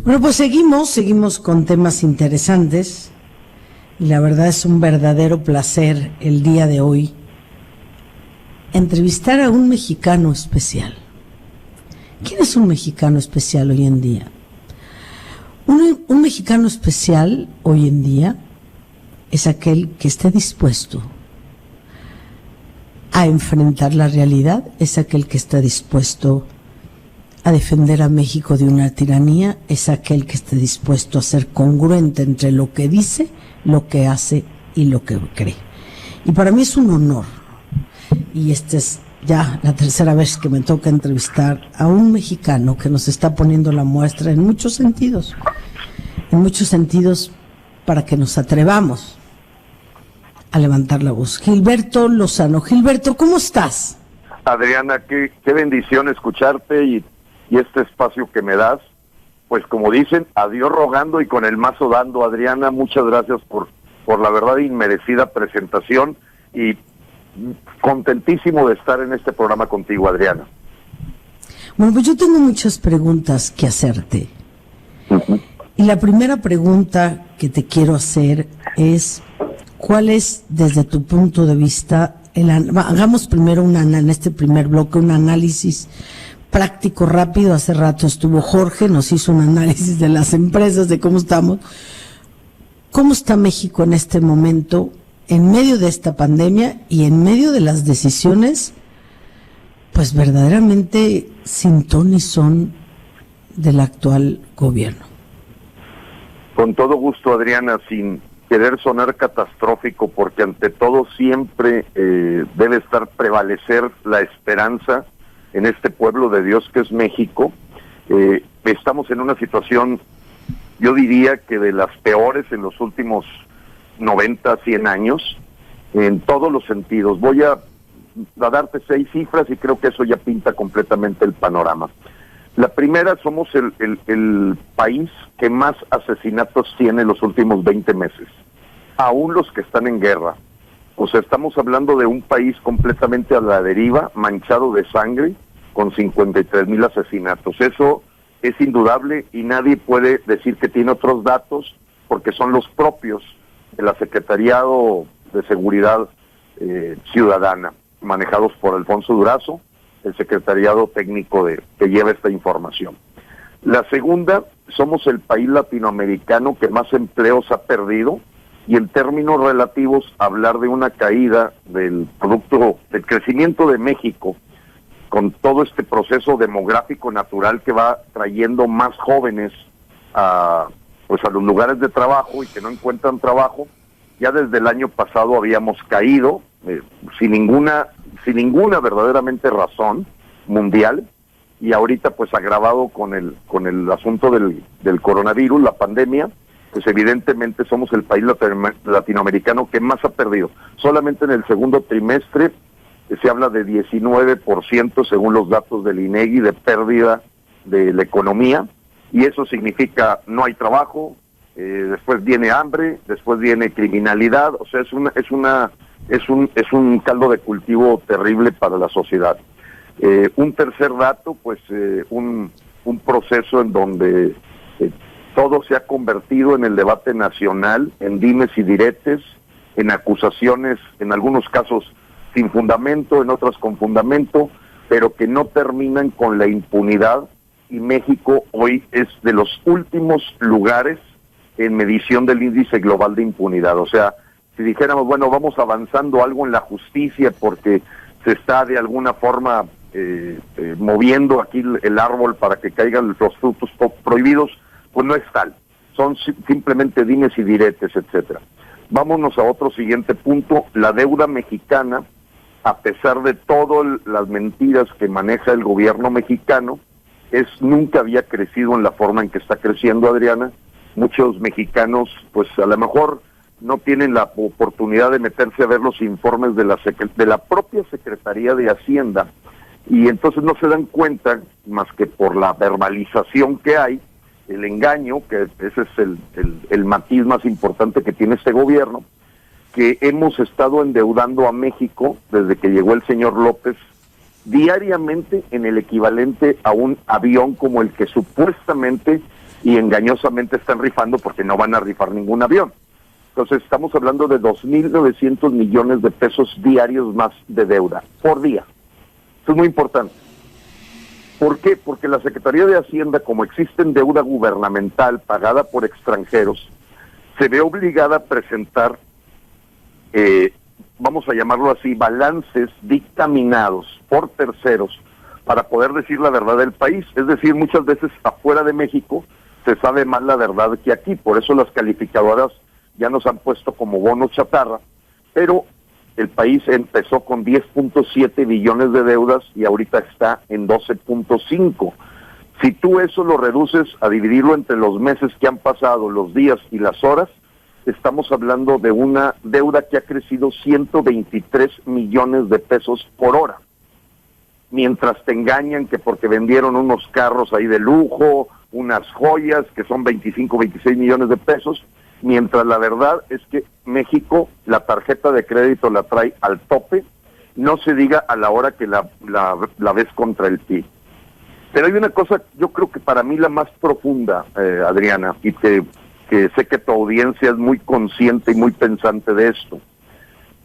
Bueno, pues seguimos con temas interesantes y la verdad es un verdadero placer el día de hoy entrevistar a un mexicano especial. ¿Quién es un mexicano especial hoy en día? Un mexicano especial hoy en día es aquel que esté dispuesto a enfrentar la realidad, es aquel que está dispuesto a defender a México de una tiranía, es aquel que esté dispuesto a ser congruente entre lo que dice, lo que hace y lo que cree. Y para mí es un honor, y esta es ya la tercera vez que me toca entrevistar a un mexicano que nos está poniendo la muestra en muchos sentidos para que nos atrevamos a levantar la voz. Gilberto Lozano. Gilberto, ¿cómo estás? Adriana, qué bendición escucharte y este espacio que me das. Pues como dicen, a Dios rogando y con el mazo dando. Adriana, muchas gracias por la verdad inmerecida presentación y contentísimo de estar en este programa contigo, Adriana. Bueno, pues yo tengo muchas preguntas que hacerte. Uh-huh. Y la primera pregunta que te quiero hacer es, ¿cuál es, desde tu punto de vista, hagamos primero en este primer bloque un análisis práctico, rápido. Hace rato estuvo Jorge, nos hizo un análisis de las empresas, de cómo estamos. ¿Cómo está México en este momento, en medio de esta pandemia y en medio de las decisiones, pues verdaderamente sin ton ni son del actual gobierno? Con todo gusto, Adriana, sin querer sonar catastrófico, porque ante todo siempre debe prevalecer la esperanza en este pueblo de Dios que es México. Estamos en una situación, yo diría que de las peores en los últimos 90, 100 años, en todos los sentidos. Voy a darte 6 cifras y creo que eso ya pinta completamente el panorama. La primera, somos el país que más asesinatos tiene en los últimos 20 meses, aún los que están en guerra. O sea, estamos hablando de un país completamente a la deriva, manchado de sangre, con 53,000 asesinatos. Eso es indudable y nadie puede decir que tiene otros datos, porque son los propios de la Secretariado de Seguridad Ciudadana, manejados por Alfonso Durazo, el secretariado técnico que lleva esta información. La segunda, somos el país latinoamericano que más empleos ha perdido, y en términos relativos, hablar de una caída del crecimiento de México, con todo este proceso demográfico natural que va trayendo más jóvenes a los lugares de trabajo y que no encuentran trabajo. Ya desde el año pasado habíamos caído sin ninguna verdaderamente razón mundial, y ahorita pues agravado con el asunto del coronavirus, la pandemia, pues evidentemente somos el país latinoamericano que más ha perdido. Solamente en el segundo trimestre se habla de 19% según los datos del INEGI de pérdida de la economía, y eso significa no hay trabajo, después viene hambre, después viene criminalidad. O sea, es un caldo de cultivo terrible para la sociedad. Un tercer dato, pues un proceso en donde todo se ha convertido en el debate nacional, en dimes y diretes, en acusaciones, en algunos casos sin fundamento, en otras con fundamento, pero que no terminan con la impunidad, y México hoy es de los últimos lugares en medición del índice global de impunidad. O sea, si dijéramos, bueno, vamos avanzando algo en la justicia porque se está de alguna forma moviendo aquí el árbol para que caigan los frutos prohibidos, pues no es tal. Son simplemente dimes y diretes, etcétera. Vámonos a otro siguiente punto. La deuda mexicana, a pesar de todas las mentiras que maneja el gobierno mexicano, nunca había crecido en la forma en que está creciendo, Adriana. Muchos mexicanos, pues a lo mejor no tienen la oportunidad de meterse a ver los informes de la propia Secretaría de Hacienda, y entonces no se dan cuenta, más que por la verbalización que hay, el engaño, que ese es el matiz más importante que tiene este gobierno, que hemos estado endeudando a México desde que llegó el señor López diariamente en el equivalente a un avión como el que supuestamente y engañosamente están rifando porque no van a rifar ningún avión. Entonces estamos hablando de 2.900 millones de pesos diarios más de deuda por día. Esto es muy importante. ¿Por qué? Porque la Secretaría de Hacienda, como existe en deuda gubernamental pagada por extranjeros, se ve obligada a presentar, vamos a llamarlo así, balances dictaminados por terceros para poder decir la verdad del país. Es decir, muchas veces afuera de México se sabe más la verdad que aquí, por eso las calificadoras ya nos han puesto como bonos chatarra, pero el país empezó con 10.7 billones de deudas y ahorita está en 12.5. Si tú eso lo reduces a dividirlo entre los meses que han pasado, los días y las horas, estamos hablando de una deuda que ha crecido 123 millones de pesos por hora. Mientras te engañan que porque vendieron unos carros ahí de lujo, unas joyas que son 25, 26 millones de pesos, mientras la verdad es que México la tarjeta de crédito la trae al tope, no se diga a la hora que la ves contra el PIB. Pero hay una cosa, yo creo que para mí la más profunda, Adriana, y que sé que tu audiencia es muy consciente y muy pensante de esto,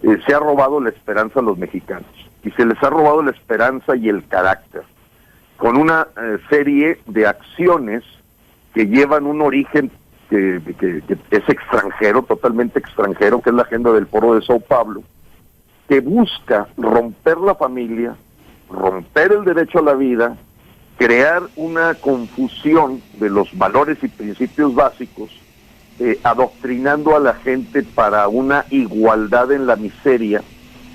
se ha robado la esperanza a los mexicanos, y se les ha robado la esperanza y el carácter, con una serie de acciones que llevan un origen que es extranjero, totalmente extranjero, que es la agenda del Foro de Sao Paulo, que busca romper la familia, romper el derecho a la vida, crear una confusión de los valores y principios básicos, adoctrinando a la gente para una igualdad en la miseria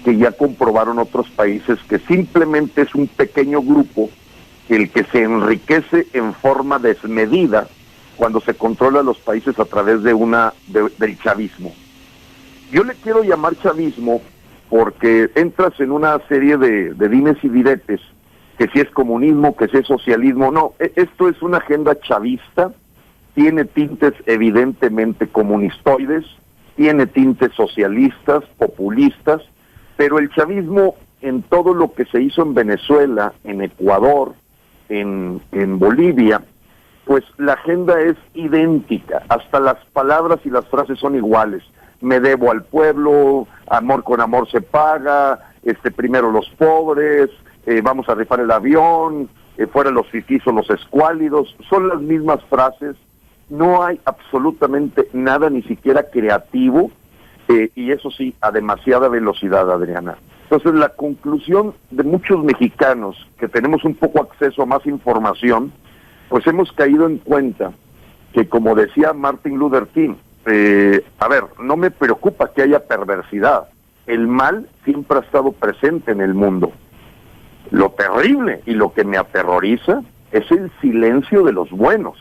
que ya comprobaron otros países, que simplemente es un pequeño grupo el que se enriquece en forma desmedida cuando se controla los países a través de del chavismo. Yo le quiero llamar chavismo porque entras en una serie de dimes y diretes, que si es comunismo, que si es socialismo. No, esto es una agenda chavista, tiene tintes evidentemente comunistoides, tiene tintes socialistas, populistas, pero el chavismo en todo lo que se hizo en Venezuela, en Ecuador, en Bolivia, pues la agenda es idéntica, hasta las palabras y las frases son iguales. Me debo al pueblo, amor con amor se paga, primero los pobres, vamos a rifar el avión, fuera los fifís o los escuálidos, son las mismas frases, no hay absolutamente nada, ni siquiera creativo, y eso sí, a demasiada velocidad, Adriana. Entonces la conclusión de muchos mexicanos que tenemos un poco acceso a más información, pues hemos caído en cuenta que, como decía Martin Luther King, a ver, no me preocupa que haya perversidad, el mal siempre ha estado presente en el mundo. Lo terrible y lo que me aterroriza es el silencio de los buenos,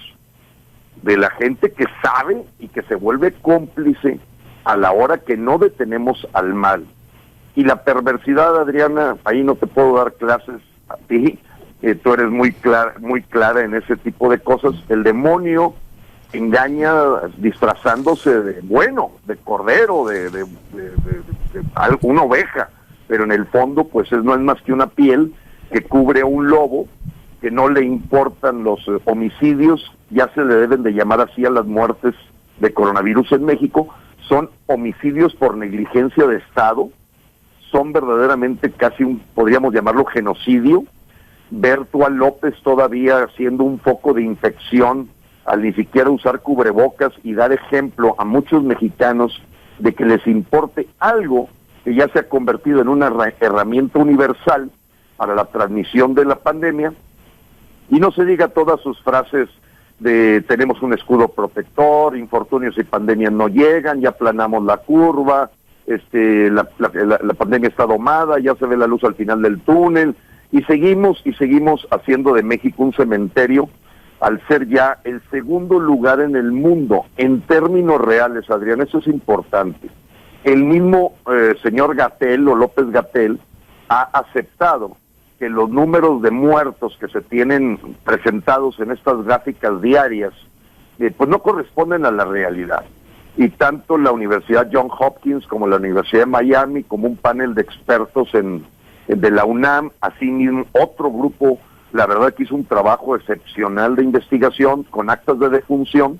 de la gente que sabe y que se vuelve cómplice a la hora que no detenemos al mal. Y la perversidad, Adriana, ahí no te puedo dar clases a ti, tú eres muy clara en ese tipo de cosas. El demonio engaña disfrazándose de bueno, de cordero, de una oveja, pero en el fondo pues no es más que una piel que cubre a un lobo, que no le importan los homicidios, ya se le deben de llamar así a las muertes de coronavirus en México, son homicidios por negligencia de Estado, son verdaderamente casi podríamos llamarlo genocidio. Ver tú a López todavía siendo un foco de infección al ni siquiera usar cubrebocas y dar ejemplo a muchos mexicanos de que les importe algo que ya se ha convertido en una herramienta universal para la transmisión de la pandemia, y no se diga todas sus frases de tenemos un escudo protector, infortunios y pandemias no llegan, ya aplanamos la curva, la pandemia está domada, ya se ve la luz al final del túnel, y seguimos haciendo de México un cementerio, al ser ya el segundo lugar en el mundo, en términos reales, Adrián, eso es importante. El mismo señor Gatell, o López-Gatell, ha aceptado que los números de muertos que se tienen presentados en estas gráficas diarias, pues no corresponden a la realidad. Y tanto la Universidad Johns Hopkins como la Universidad de Miami, como un panel de expertos de la UNAM, así mismo otro grupo la verdad que hizo un trabajo excepcional de investigación con actas de defunción,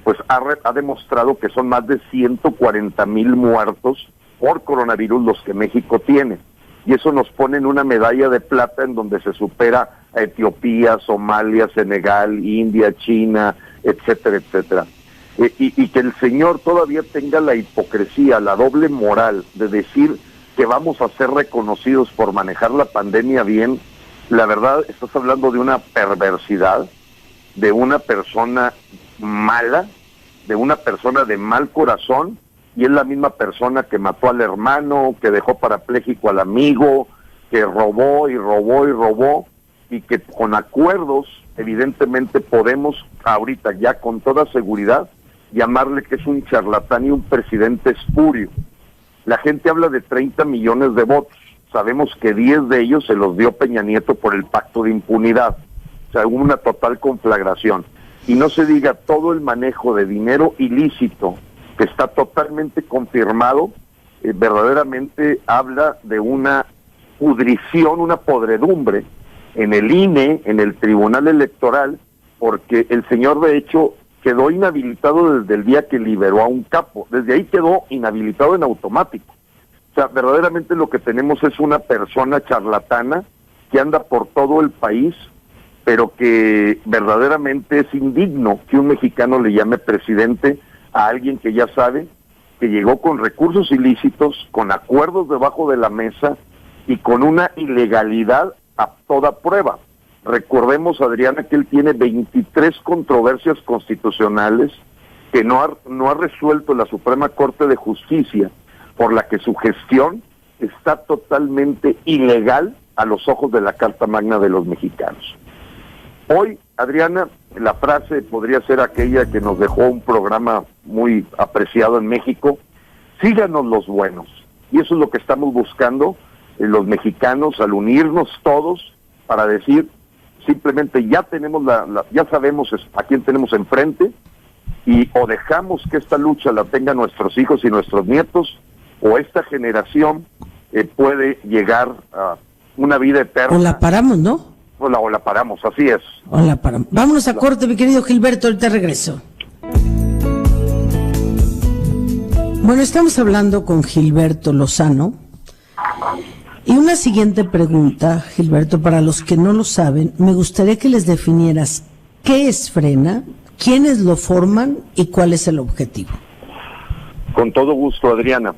pues ha demostrado que son más de 140,000 muertos por coronavirus los que México tiene. Y eso nos pone en una medalla de plata en donde se supera a Etiopía, Somalia, Senegal, India, China, etcétera, etcétera. Y que el señor todavía tenga la hipocresía, la doble moral de decir que vamos a ser reconocidos por manejar la pandemia bien, la verdad, estás hablando de una perversidad, de una persona mala, de una persona de mal corazón, y es la misma persona que mató al hermano, que dejó parapléjico al amigo, que robó y robó y robó, y que con acuerdos, evidentemente podemos ahorita ya con toda seguridad llamarle que es un charlatán y un presidente espurio. La gente habla de 30 millones de votos, sabemos que 10 de ellos se los dio Peña Nieto por el pacto de impunidad, o sea, hubo una total conflagración. Y no se diga todo el manejo de dinero ilícito, que está totalmente confirmado, verdaderamente habla de una pudrición, una podredumbre en el INE, en el Tribunal Electoral, porque el señor de hecho quedó inhabilitado desde el día que liberó a un capo, desde ahí quedó inhabilitado en automático. O sea, verdaderamente lo que tenemos es una persona charlatana que anda por todo el país, pero que verdaderamente es indigno que un mexicano le llame presidente a alguien que ya sabe que llegó con recursos ilícitos, con acuerdos debajo de la mesa y con una ilegalidad a toda prueba. Recordemos, Adriana, que él tiene 23 controversias constitucionales que no ha resuelto la Suprema Corte de Justicia, por la que su gestión está totalmente ilegal a los ojos de la Carta Magna de los mexicanos. Hoy, Adriana, la frase podría ser aquella que nos dejó un programa muy apreciado en México: síganos los buenos. Y eso es lo que estamos buscando los mexicanos al unirnos todos para decir, simplemente ya tenemos ya sabemos a quién tenemos enfrente, y o dejamos que esta lucha la tengan nuestros hijos y nuestros nietos, o esta generación puede llegar a una vida eterna. O la paramos, ¿no? O la paramos, así es. O la paramos. Vámonos a corte, mi querido Gilberto, ahorita regreso. Bueno, estamos hablando con Gilberto Lozano. Y una siguiente pregunta, Gilberto, para los que no lo saben, me gustaría que les definieras qué es Frena, quiénes lo forman y cuál es el objetivo. Con todo gusto, Adriana.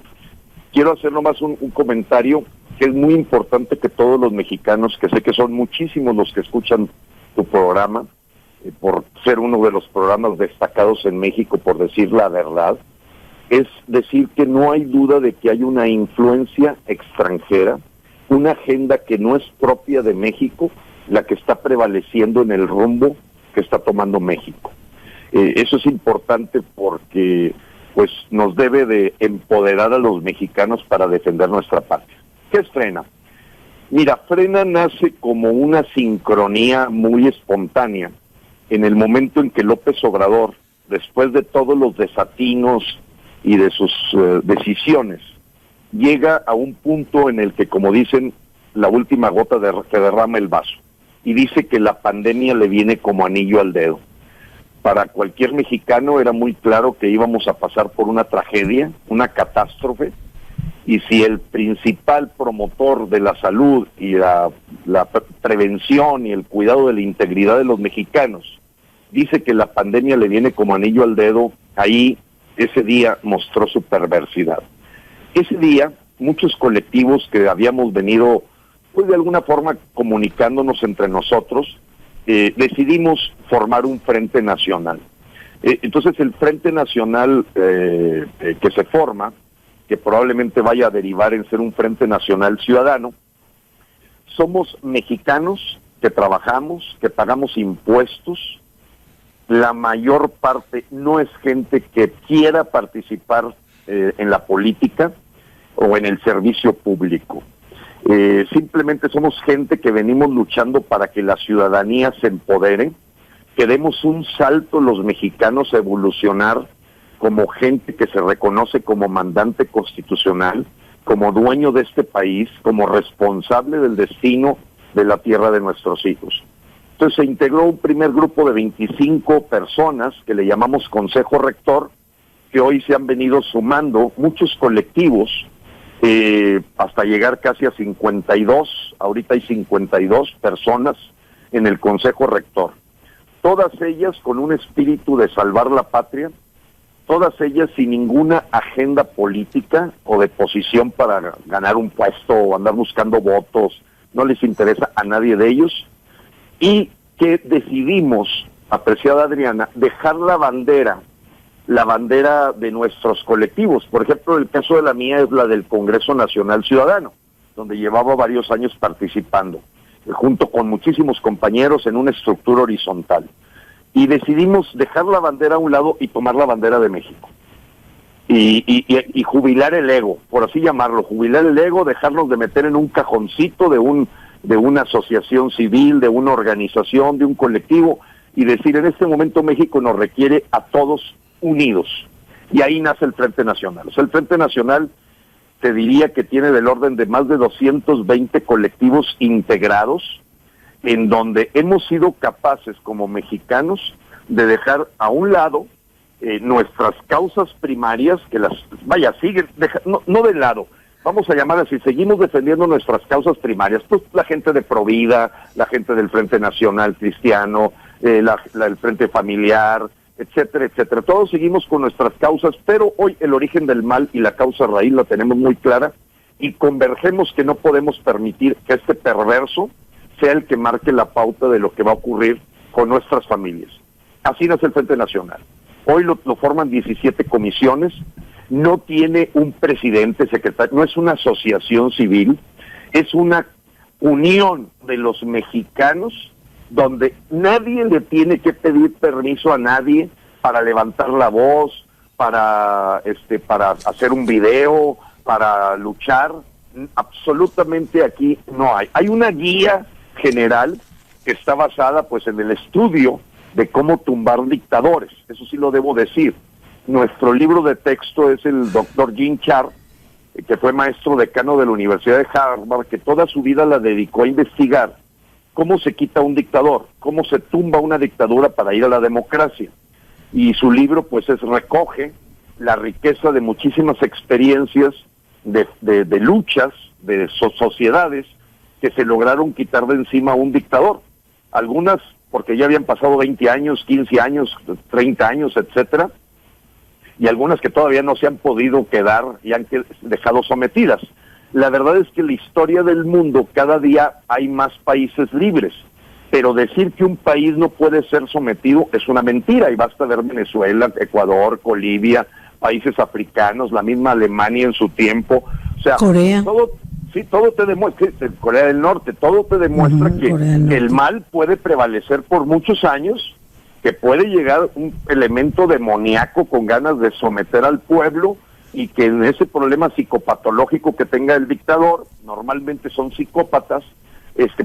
Quiero hacer nomás un comentario que es muy importante que todos los mexicanos, que sé que son muchísimos los que escuchan tu programa, por ser uno de los programas destacados en México, por decir la verdad, es decir que no hay duda de que hay una influencia extranjera, una agenda que no es propia de México, la que está prevaleciendo en el rumbo que está tomando México. Eso es importante porque pues nos debe de empoderar a los mexicanos para defender nuestra patria. ¿Qué es Frena? Mira, Frena nace como una sincronía muy espontánea en el momento en que López Obrador, después de todos los desatinos y de sus decisiones, llega a un punto en el que, como dicen, la última gota que derrama el vaso, y dice que la pandemia le viene como anillo al dedo. Para cualquier mexicano era muy claro que íbamos a pasar por una tragedia, una catástrofe, y si el principal promotor de la salud y la prevención y el cuidado de la integridad de los mexicanos dice que la pandemia le viene como anillo al dedo, ahí ese día mostró su perversidad. Ese día, muchos colectivos que habíamos venido, pues de alguna forma comunicándonos entre nosotros, decidimos formar un frente nacional. Entonces el frente nacional que se forma, que probablemente vaya a derivar en ser un frente nacional ciudadano, somos mexicanos que trabajamos, que pagamos impuestos. La mayor parte no es gente que quiera participar en la política o en el servicio público. Simplemente somos gente que venimos luchando para que la ciudadanía se empodere, que demos un salto los mexicanos a evolucionar como gente que se reconoce como mandante constitucional, como dueño de este país, como responsable del destino de la tierra de nuestros hijos. Entonces se integró un primer grupo de 25 personas que le llamamos Consejo Rector, que hoy se han venido sumando muchos colectivos, hasta llegar casi a 52, ahorita hay 52 personas en el Consejo Rector. Todas ellas con un espíritu de salvar la patria, todas ellas sin ninguna agenda política o de posición para ganar un puesto o andar buscando votos, no les interesa a nadie de ellos, y que decidimos, apreciada Adriana, dejar la bandera de nuestros colectivos. Por ejemplo, el caso de la mía es la del Congreso Nacional Ciudadano, donde llevaba varios años participando, junto con muchísimos compañeros en una estructura horizontal. Y decidimos dejar la bandera a un lado y tomar la bandera de México. Y jubilar el ego, por así llamarlo, jubilar el ego, dejarnos de meter en un cajoncito de una asociación civil, de una organización, de un colectivo, y decir, en este momento México nos requiere a todos unidos. Y ahí nace el Frente Nacional. O sea, el Frente Nacional, te diría que tiene del orden de más de 220 colectivos integrados, en donde hemos sido capaces como mexicanos de dejar a un lado nuestras causas primarias, que siguen, no de lado, vamos a llamar así, seguimos defendiendo nuestras causas primarias, pues la gente de Provida, la gente del Frente Nacional Cristiano, el Frente Familiar, etcétera, etcétera. Todos seguimos con nuestras causas, pero hoy el origen del mal y la causa raíz la tenemos muy clara y convergemos que no podemos permitir que este perverso sea el que marque la pauta de lo que va a ocurrir con nuestras familias. Así nace el Frente Nacional. Hoy lo forman 17 comisiones, no tiene un presidente, secretario, no es una asociación civil, es una unión de los mexicanos donde nadie le tiene que pedir permiso a nadie para levantar la voz, para hacer un video, para luchar. Absolutamente aquí no hay. Hay una guía general que está basada pues en el estudio de cómo tumbar dictadores, eso sí lo debo decir. Nuestro libro de texto es el doctor Jim Charr, que fue maestro decano de la Universidad de Harvard, que toda su vida la dedicó a investigar cómo se quita un dictador, cómo se tumba una dictadura para ir a la democracia. Y su libro pues recoge la riqueza de muchísimas experiencias de luchas, de sociedades que se lograron quitar de encima a un dictador. Algunas porque ya habían pasado 20 años, 15 años, 30 años, etcétera, y algunas que todavía no se han podido quedar y han dejado sometidas. La verdad es que en la historia del mundo cada día hay más países libres, pero decir que un país no puede ser sometido es una mentira, y basta ver Venezuela, Ecuador, Bolivia, países africanos, la misma Alemania en su tiempo, o sea, Corea. Todo te demuestra, Corea del Norte, todo te demuestra que el mal puede prevalecer por muchos años, que puede llegar un elemento demoníaco con ganas de someter al pueblo, y que en ese problema psicopatológico que tenga el dictador, normalmente son psicópatas,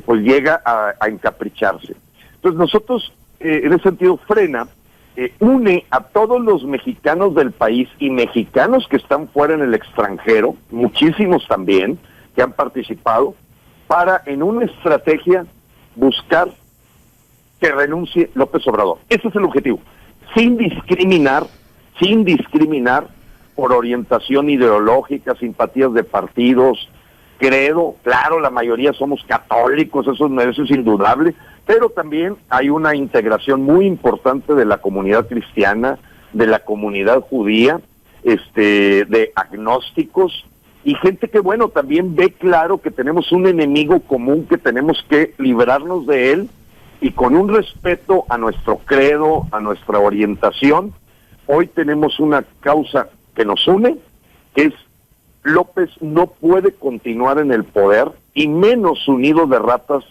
pues llega a encapricharse. Entonces nosotros, en ese sentido, Frena une a todos los mexicanos del país y mexicanos que están fuera en el extranjero, muchísimos también, que han participado, para en una estrategia buscar que renuncie López Obrador. Ese es el objetivo, sin discriminar por orientación ideológica, simpatías de partidos, credo. Claro, la mayoría somos católicos, eso es indudable, pero también hay una integración muy importante de la comunidad cristiana, de la comunidad judía, de agnósticos, y gente que, bueno, también ve claro que tenemos un enemigo común, que tenemos que librarnos de él, y con un respeto a nuestro credo, a nuestra orientación, hoy tenemos una causa que nos une, que es: López no puede continuar en el poder, y menos unido de ratas,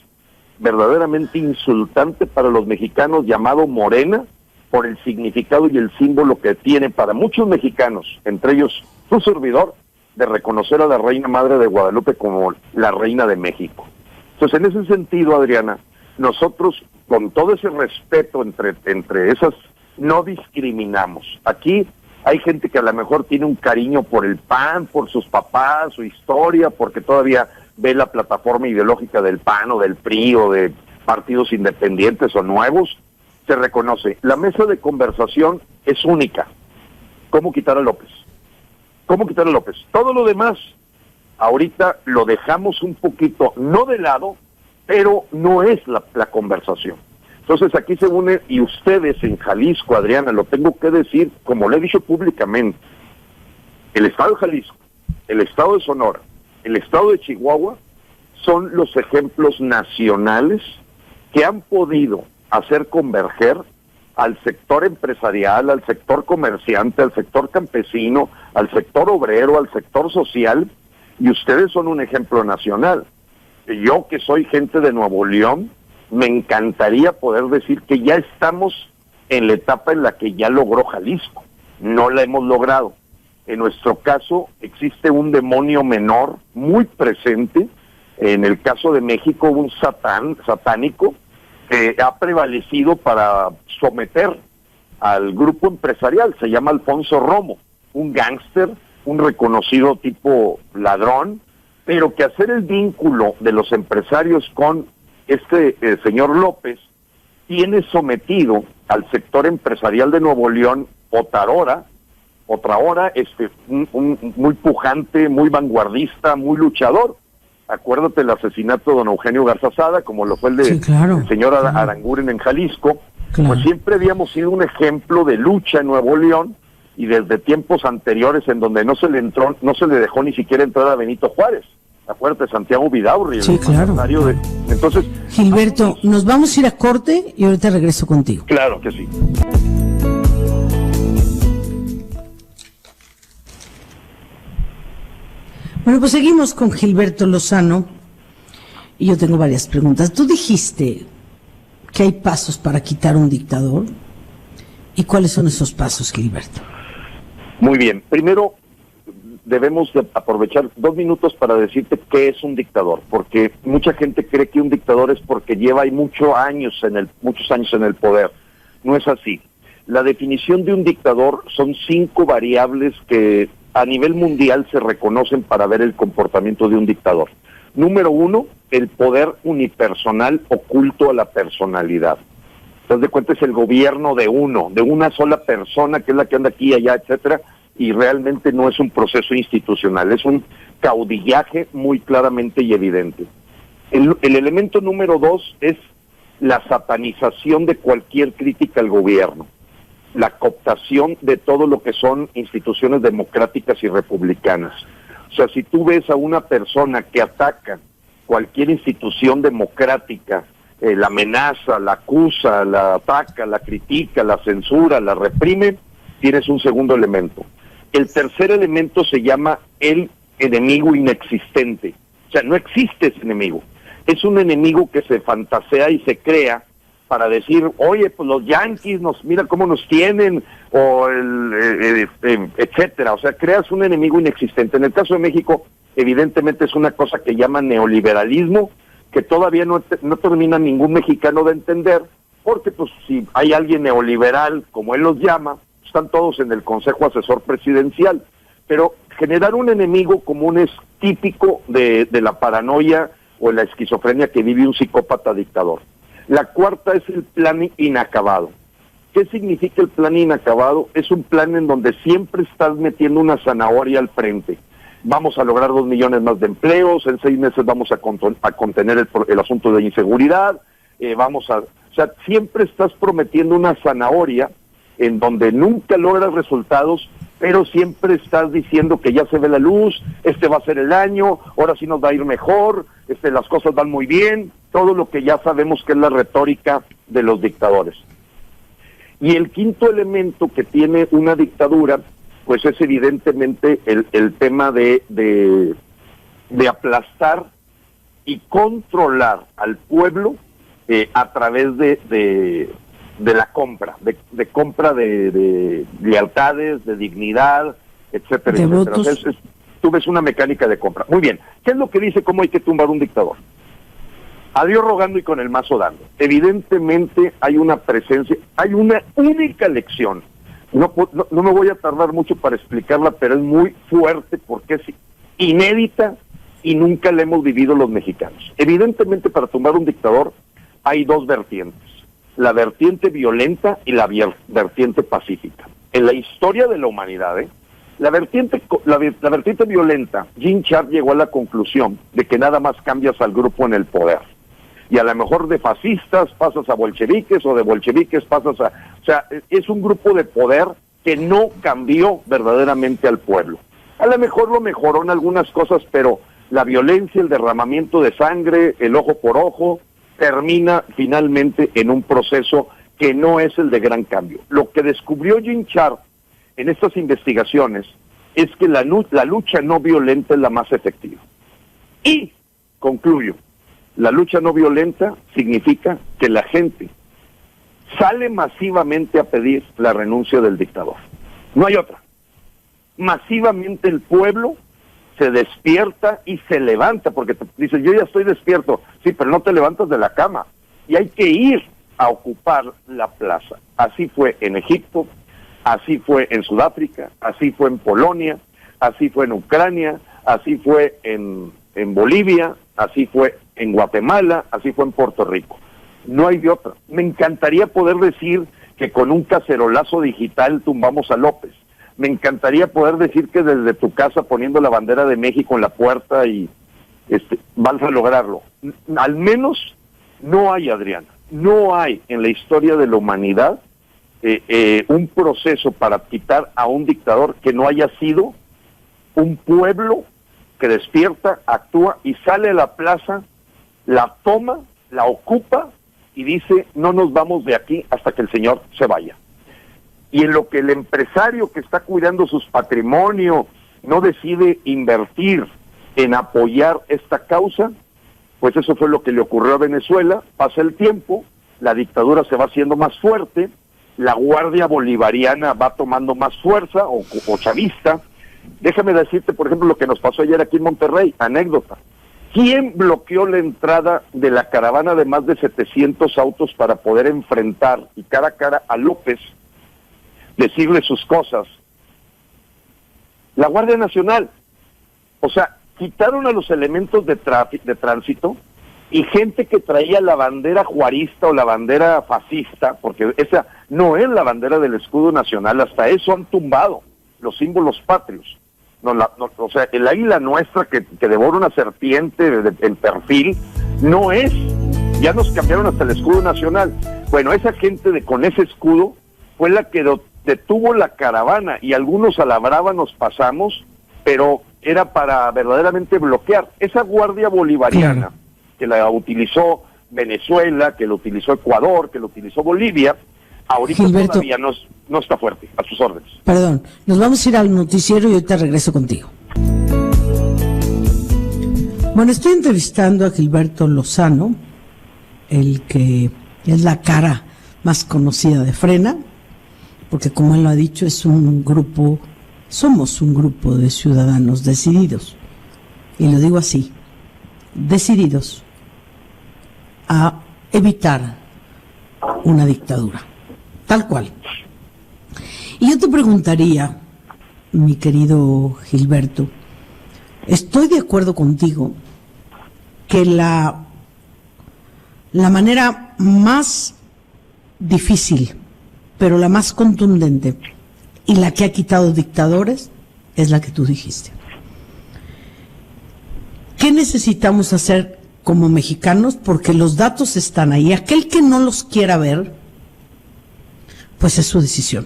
verdaderamente insultante para los mexicanos, llamado Morena, por el significado y el símbolo que tiene para muchos mexicanos, entre ellos su servidor, de reconocer a la Reina Madre de Guadalupe como la Reina de México. Entonces, en ese sentido, Adriana, nosotros, con todo ese respeto entre esas, no discriminamos. Aquí hay gente que a lo mejor tiene un cariño por el PAN, por sus papás, su historia, porque todavía ve la plataforma ideológica del PAN o del PRI o de partidos independientes o nuevos, se reconoce. La mesa de conversación es única. ¿Cómo quitar a López? ¿Cómo quitar a López? Todo lo demás, ahorita lo dejamos un poquito, no de lado, pero no es la conversación. Entonces aquí se une, y ustedes en Jalisco, Adriana, lo tengo que decir, como lo he dicho públicamente, el estado de Jalisco, el estado de Sonora, el estado de Chihuahua, son los ejemplos nacionales que han podido hacer converger al sector empresarial, al sector comerciante, al sector campesino, al sector obrero, al sector social, y ustedes son un ejemplo nacional. Yo, que soy gente de Nuevo León, me encantaría poder decir que ya estamos en la etapa en la que ya logró Jalisco. No la hemos logrado. En nuestro caso existe un demonio menor muy presente. En el caso de México, un satánico que ha prevalecido para someter al grupo empresarial. Se llama Alfonso Romo, un gángster, un reconocido tipo ladrón, pero que hacer el vínculo de los empresarios con este señor López tiene sometido al sector empresarial de Nuevo León otra hora, muy pujante, muy vanguardista, muy luchador. Acuérdate el asesinato de don Eugenio Garza Sada, como lo fue el de sí, claro, el señor Aranguren en Jalisco. Claro. Pues siempre habíamos sido un ejemplo de lucha en Nuevo León, y desde tiempos anteriores en donde no se le dejó ni siquiera entrar a Benito Juárez. Acuérdate, Santiago Vidaurri. Sí, claro. Entonces, Gilberto, nos vamos a ir a corte y ahorita regreso contigo. Claro que sí. Bueno, pues seguimos con Gilberto Lozano y yo tengo varias preguntas. Tú dijiste que hay pasos para quitar un dictador. ¿Y cuáles son esos pasos, Gilberto? Muy bien. Primero, debemos de aprovechar 2 minutos para decirte qué es un dictador, porque mucha gente cree que un dictador es porque lleva muchos años en el poder. No es así. La definición de un dictador son 5 variables que a nivel mundial se reconocen para ver el comportamiento de un dictador. Número 1, el poder unipersonal oculto a la personalidad. Entonces, de cuenta, es el gobierno de una sola persona, que es la que anda aquí, allá, etcétera, y realmente no es un proceso institucional, es un caudillaje muy claramente y evidente. El elemento número 2 es la satanización de cualquier crítica al gobierno, la cooptación de todo lo que son instituciones democráticas y republicanas. O sea, si tú ves a una persona que ataca cualquier institución democrática, la amenaza, la acusa, la ataca, la critica, la censura, la reprime, tienes un segundo elemento. El tercer elemento se llama el enemigo inexistente. O sea, no existe ese enemigo. Es un enemigo que se fantasea y se crea para decir, oye, pues los yanquis, mira cómo nos tienen, o etcétera. O sea, creas un enemigo inexistente. En el caso de México, evidentemente es una cosa que llaman neoliberalismo, que todavía no termina ningún mexicano de entender, porque pues si hay alguien neoliberal, como él los llama, están todos en el Consejo Asesor Presidencial, pero generar un enemigo común es típico de la paranoia o la esquizofrenia que vive un psicópata dictador. La cuarta es el plan inacabado. ¿Qué significa el plan inacabado? Es un plan en donde siempre estás metiendo una zanahoria al frente. Vamos a lograr 2 millones más de empleos, en 6 meses vamos a contener el asunto de inseguridad, o sea, siempre estás prometiendo una zanahoria en donde nunca logras resultados, pero siempre estás diciendo que ya se ve la luz, este va a ser el año, ahora sí nos va a ir mejor, las cosas van muy bien, todo lo que ya sabemos que es la retórica de los dictadores. Y el quinto elemento que tiene una dictadura, pues es evidentemente el tema de aplastar y controlar al pueblo a través de la compra, de compra de lealtades, de dignidad, etcétera, de etcétera. votos. Entonces, tú ves una mecánica de compra. Muy bien, ¿qué es lo que dice cómo hay que tumbar un dictador? A Dios rogando y con el mazo dando. Evidentemente hay una presencia, hay una única lección. No me voy a tardar mucho para explicarla, pero es muy fuerte porque es inédita y nunca la hemos vivido los mexicanos. Evidentemente, para tumbar un dictador hay dos vertientes, la vertiente violenta y la vertiente pacífica. En la historia de la humanidad, la vertiente violenta, Jean Chart llegó a la conclusión de que nada más cambias al grupo en el poder. Y a lo mejor de fascistas pasas a bolcheviques, o de bolcheviques pasas a... O sea, es un grupo de poder que no cambió verdaderamente al pueblo. A lo mejor lo mejoró en algunas cosas, pero la violencia, el derramamiento de sangre, el ojo por ojo, termina finalmente en un proceso que no es el de gran cambio. Lo que descubrió Jean Chart en estas investigaciones es que la lucha no violenta es la más efectiva. Y, concluyo, la lucha no violenta significa que la gente sale masivamente a pedir la renuncia del dictador. No hay otra. Masivamente el pueblo se despierta y se levanta, porque te dice, yo ya estoy despierto, sí, pero no te levantas de la cama, y hay que ir a ocupar la plaza. Así fue en Egipto, así fue en Sudáfrica, así fue en Polonia, así fue en Ucrania, así fue en Bolivia, así fue en Guatemala, así fue en Puerto Rico. No hay de otra. Me encantaría poder decir que con un cacerolazo digital tumbamos a López. Me encantaría poder decir que desde tu casa poniendo la bandera de México en la puerta y vas a lograrlo. Al menos no hay, Adriana, no hay en la historia de la humanidad un proceso para quitar a un dictador que no haya sido un pueblo que despierta, actúa y sale a la plaza, la toma, la ocupa y dice, no nos vamos de aquí hasta que el señor se vaya. Y en lo que el empresario que está cuidando sus patrimonios no decide invertir en apoyar esta causa, pues eso fue lo que le ocurrió a Venezuela. Pasa el tiempo, la dictadura se va haciendo más fuerte, la guardia bolivariana va tomando más fuerza, o chavista. Déjame decirte, por ejemplo, lo que nos pasó ayer aquí en Monterrey, anécdota. ¿Quién bloqueó la entrada de la caravana de más de 700 autos para poder enfrentar y cara a cara a López, decirle sus cosas? La Guardia Nacional. O sea, quitaron a los elementos de tránsito y gente que traía la bandera juarista o la bandera fascista, porque esa no es la bandera del escudo nacional, hasta eso han tumbado los símbolos patrios. O sea, el águila nuestra que devora una serpiente en perfil, no es. Ya nos cambiaron hasta el escudo nacional. Bueno, esa gente con ese escudo fue la que detuvo la caravana, y algunos a la brava nos pasamos, pero era para verdaderamente bloquear. Esa guardia bolivariana, que la utilizó Venezuela, que lo utilizó Ecuador, que lo utilizó Bolivia, ahorita Gilberto, todavía no está fuerte, a sus órdenes. Perdón, nos vamos a ir al noticiero y ahorita regreso contigo. Bueno, estoy entrevistando a Gilberto Lozano, el que es la cara más conocida de Frena, porque como él lo ha dicho, somos un grupo de ciudadanos decididos, y lo digo así, decididos a evitar una dictadura, tal cual. Y yo te preguntaría, mi querido Gilberto, estoy de acuerdo contigo que la manera más difícil, pero la más contundente y la que ha quitado dictadores es la que tú dijiste. ¿Qué necesitamos hacer como mexicanos? Porque los datos están ahí. Aquel que no los quiera ver, pues es su decisión.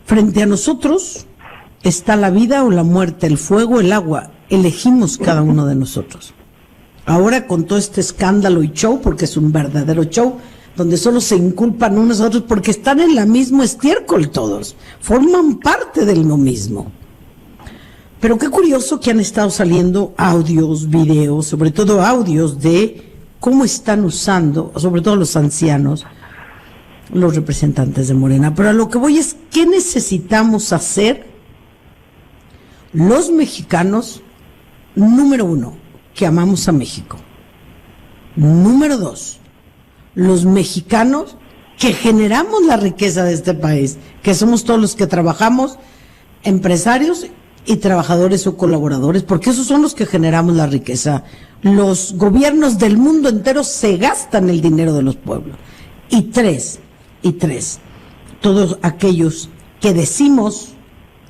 Frente a nosotros está la vida o la muerte, el fuego, el agua. Elegimos cada uno de nosotros. Ahora con todo este escándalo y show, porque es un verdadero show, donde solo se inculpan unos a otros porque están en la misma estiércol todos, forman parte de lo mismo. Pero qué curioso que han estado saliendo audios, videos, sobre todo audios de cómo están usando, sobre todo los ancianos, los representantes de Morena. Pero a lo que voy es, ¿qué necesitamos hacer los mexicanos? Número uno, que amamos a México. Número dos, los mexicanos que generamos la riqueza de este país, que somos todos los que trabajamos, empresarios y trabajadores o colaboradores, porque esos son los que generamos la riqueza. Los gobiernos del mundo entero se gastan el dinero de los pueblos. Y tres, todos aquellos que decimos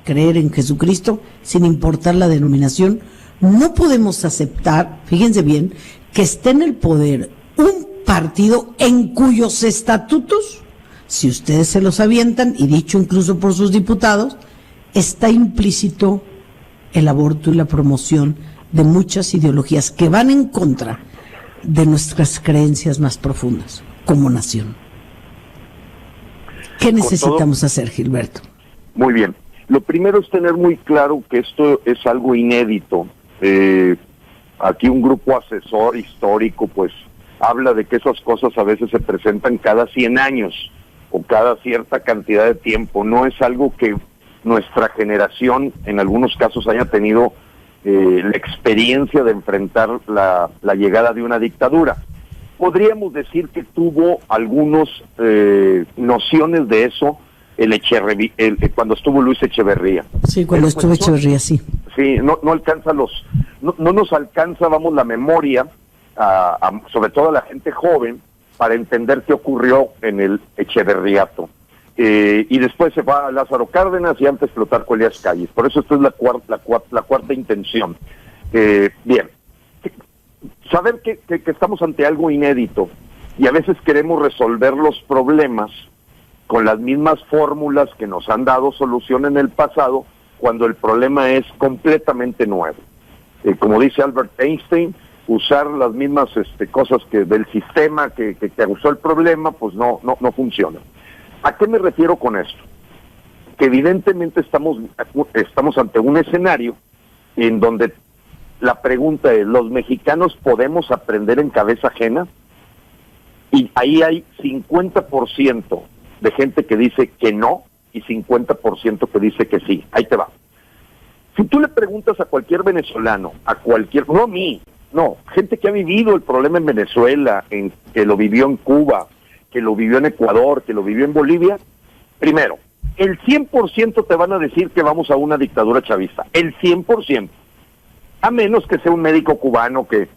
creer en Jesucristo, sin importar la denominación, no podemos aceptar, fíjense bien, que esté en el poder un partido en cuyos estatutos, si ustedes se los avientan, y dicho incluso por sus diputados, está implícito el aborto y la promoción de muchas ideologías que van en contra de nuestras creencias más profundas como nación. ¿Qué necesitamos hacer, Gilberto? Muy bien. Lo primero es tener muy claro que esto es algo inédito. Aquí un grupo asesor histórico pues habla de que esas cosas a veces se presentan cada 100 años o cada cierta cantidad de tiempo. No es algo que nuestra generación en algunos casos haya tenido la experiencia de enfrentar la llegada de una dictadura. Podríamos decir que tuvo algunas nociones de eso cuando estuvo Luis Echeverría. Sí, cuando estuvo Echeverría, sí. Sí, no nos alcanza, vamos, la memoria, sobre todo a la gente joven, para entender qué ocurrió en el Echeverriato. Y después se va a Lázaro Cárdenas y antes Plutarco Elías Calles. Por eso esta es la cuarta intención. Bien, saber que estamos ante algo inédito y a veces queremos resolver los problemas con las mismas fórmulas que nos han dado solución en el pasado, cuando el problema es completamente nuevo. Como dice Albert Einstein, usar las mismas cosas que del sistema que causó el problema, pues no funciona. ¿A qué me refiero con esto? Que evidentemente estamos ante un escenario en donde la pregunta es, ¿los mexicanos podemos aprender en cabeza ajena? Y ahí hay 50% de gente que dice que no y 50% que dice que sí. Ahí te va. Si tú le preguntas a cualquier venezolano, no a mí, no, gente que ha vivido el problema en Venezuela, que lo vivió en Cuba, que lo vivió en Ecuador, que lo vivió en Bolivia, primero, el 100% te van a decir que vamos a una dictadura chavista, el 100%, a menos que sea un médico cubano que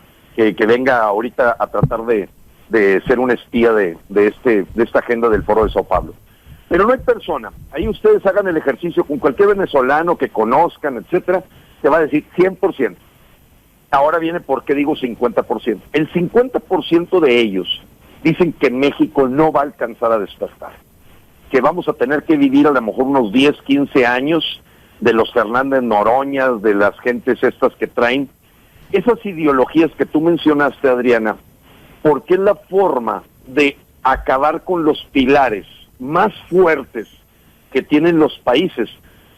venga ahorita a tratar de ser un espía de esta agenda del Foro de Sao Paulo. Pero no hay persona, ahí ustedes hagan el ejercicio con cualquier venezolano que conozcan, etcétera, te va a decir 100%. Ahora viene por qué digo 50%. El 50% de ellos dicen que México no va a alcanzar a despertar, que vamos a tener que vivir a lo mejor unos 10, 15 años de los Fernández Noroñas, de las gentes estas que traen esas ideologías que tú mencionaste, Adriana, porque es la forma de acabar con los pilares más fuertes que tienen los países,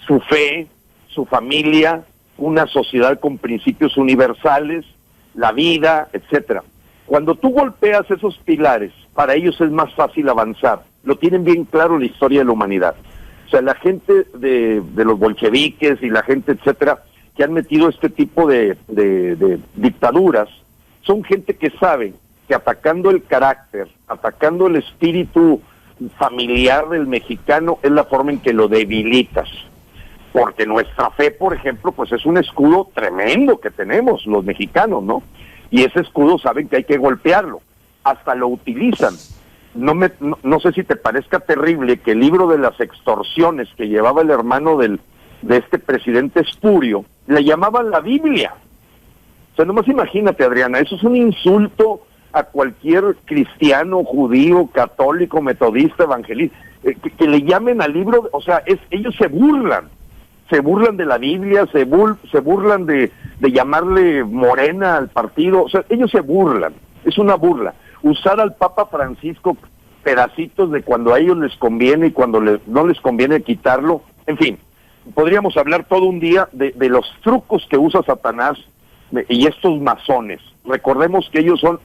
su fe, su familia, una sociedad con principios universales, la vida, etcétera. Cuando tú golpeas esos pilares, para ellos es más fácil avanzar. Lo tienen bien claro en la historia de la humanidad. O sea, la gente de los bolcheviques y la gente, etcétera, que han metido este tipo de dictaduras, son gente que sabe que atacando el carácter, atacando el espíritu familiar del mexicano, es la forma en que lo debilitas. Porque nuestra fe, por ejemplo, pues es un escudo tremendo que tenemos los mexicanos, ¿no? Y ese escudo saben que hay que golpearlo, hasta lo utilizan. No sé si te parezca terrible que el libro de las extorsiones que llevaba el hermano de este presidente espurio, le llamaban la Biblia. O sea, nomás imagínate, Adriana, eso es un insulto a cualquier cristiano, judío, católico, metodista, evangelista, que le llamen al libro, o sea, ellos se burlan de la Biblia, se burlan de llamarle morena al partido, o sea, ellos se burlan, es una burla. Usar al Papa Francisco pedacitos de cuando a ellos les conviene y cuando no les conviene quitarlo, en fin, podríamos hablar todo un día de los trucos que usa Satanás y estos masones. Recordemos que ellos son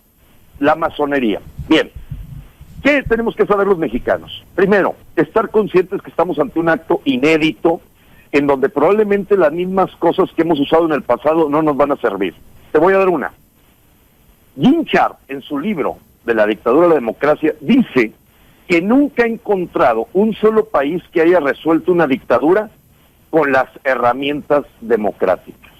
la masonería. Bien, ¿qué tenemos que saber los mexicanos? Primero, estar conscientes que estamos ante un acto inédito, en donde probablemente las mismas cosas que hemos usado en el pasado no nos van a servir. Te voy a dar una. Jim Sharp, en su libro de la dictadura de la democracia, dice que nunca ha encontrado un solo país que haya resuelto una dictadura con las herramientas democráticas.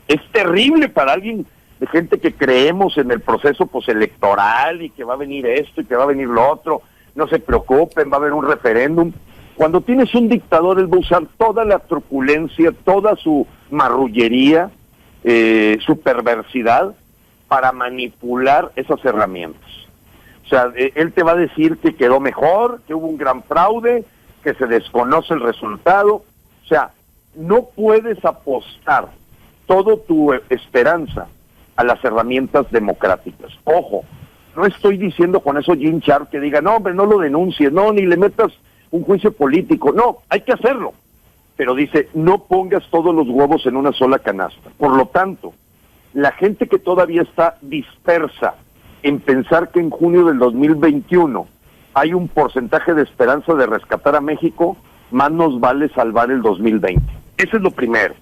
Es terrible para alguien de gente que creemos en el proceso postelectoral y que va a venir esto y que va a venir lo otro. No se preocupen, va a haber un referéndum. Cuando tienes un dictador, él va a usar toda la truculencia, toda su marrullería, su perversidad para manipular esas herramientas. O sea, él te va a decir que quedó mejor, que hubo un gran fraude, que se desconoce el resultado. O sea, no puedes apostar toda tu esperanza a las herramientas democráticas. Ojo, no estoy diciendo con eso Jim Sharp que diga, no, hombre, no lo denuncies, no, ni le metas un juicio político. No, hay que hacerlo. Pero dice, no pongas todos los huevos en una sola canasta. Por lo tanto, la gente que todavía está dispersa en pensar que en junio del 2021 hay un porcentaje de esperanza de rescatar a México, más nos vale salvar el 2020. Ese es lo primero.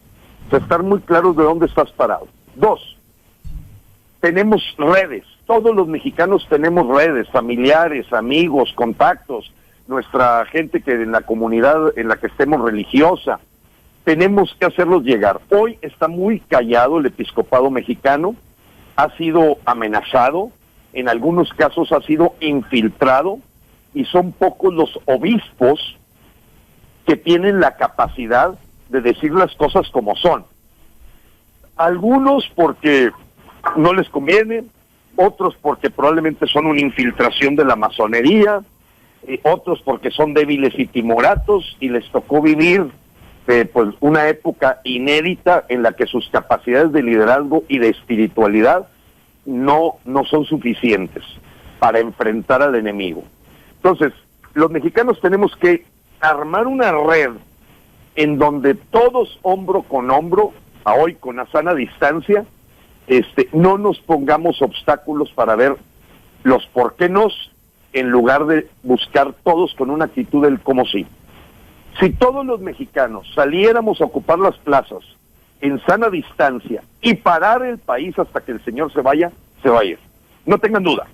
O sea, estar muy claros de dónde estás parado. 2, tenemos redes. Todos los mexicanos tenemos redes, familiares, amigos, contactos, nuestra gente que en la comunidad en la que estemos religiosa. Tenemos que hacerlos llegar. Hoy está muy callado el episcopado mexicano, ha sido amenazado, en algunos casos ha sido infiltrado, y son pocos los obispos que tienen la capacidad de decir las cosas como son. Algunos porque no les conviene, otros porque probablemente son una infiltración de la masonería, otros porque son débiles y timoratos y les tocó vivir pues una época inédita en la que sus capacidades de liderazgo y de espiritualidad no son suficientes para enfrentar al enemigo. Entonces, los mexicanos tenemos que armar una red en donde todos, hombro con hombro, a hoy con la sana distancia, no nos pongamos obstáculos para ver los por qué nos, en lugar de buscar todos con una actitud del cómo sí. Si todos los mexicanos saliéramos a ocupar las plazas en sana distancia y parar el país hasta que el señor se vaya, se va a ir. No tengan duda.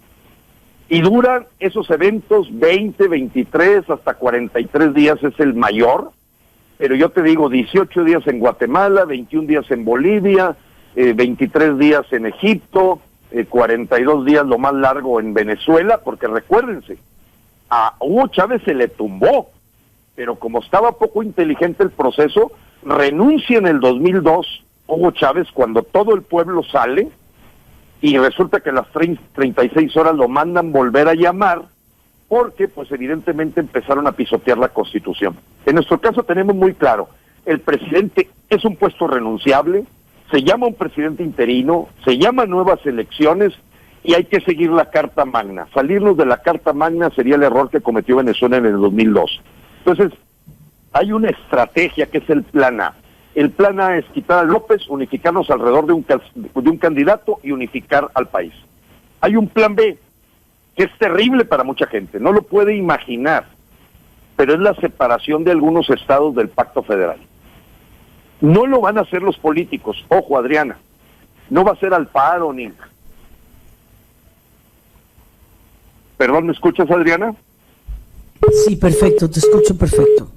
Y duran esos eventos 20, 23, hasta 43 días es el mayor, pero yo te digo 18 días en Guatemala, 21 días en Bolivia, 23 días en Egipto, 42 días lo más largo en Venezuela, porque recuérdense, a Hugo Chávez se le tumbó, pero como estaba poco inteligente el proceso, renuncia en el 2002 Hugo Chávez cuando todo el pueblo sale, y resulta que a las 36 horas lo mandan volver a llamar, porque pues evidentemente empezaron a pisotear la Constitución. En nuestro caso tenemos muy claro, el presidente es un puesto renunciable, se llama un presidente interino, se llama nuevas elecciones y hay que seguir la Carta Magna. Salirnos de la Carta Magna sería el error que cometió Venezuela en el 2002. Entonces, hay una estrategia que es el plan A. El plan A es quitar a López, unificarnos alrededor de un candidato y unificar al país. Hay un plan B, que es terrible para mucha gente, no lo puede imaginar, pero es la separación de algunos estados del Pacto Federal. No lo van a hacer los políticos, ojo Adriana, no va a ser Alfaro ni... ¿Perdón, me escuchas, Adriana? Sí, perfecto, te escucho perfecto.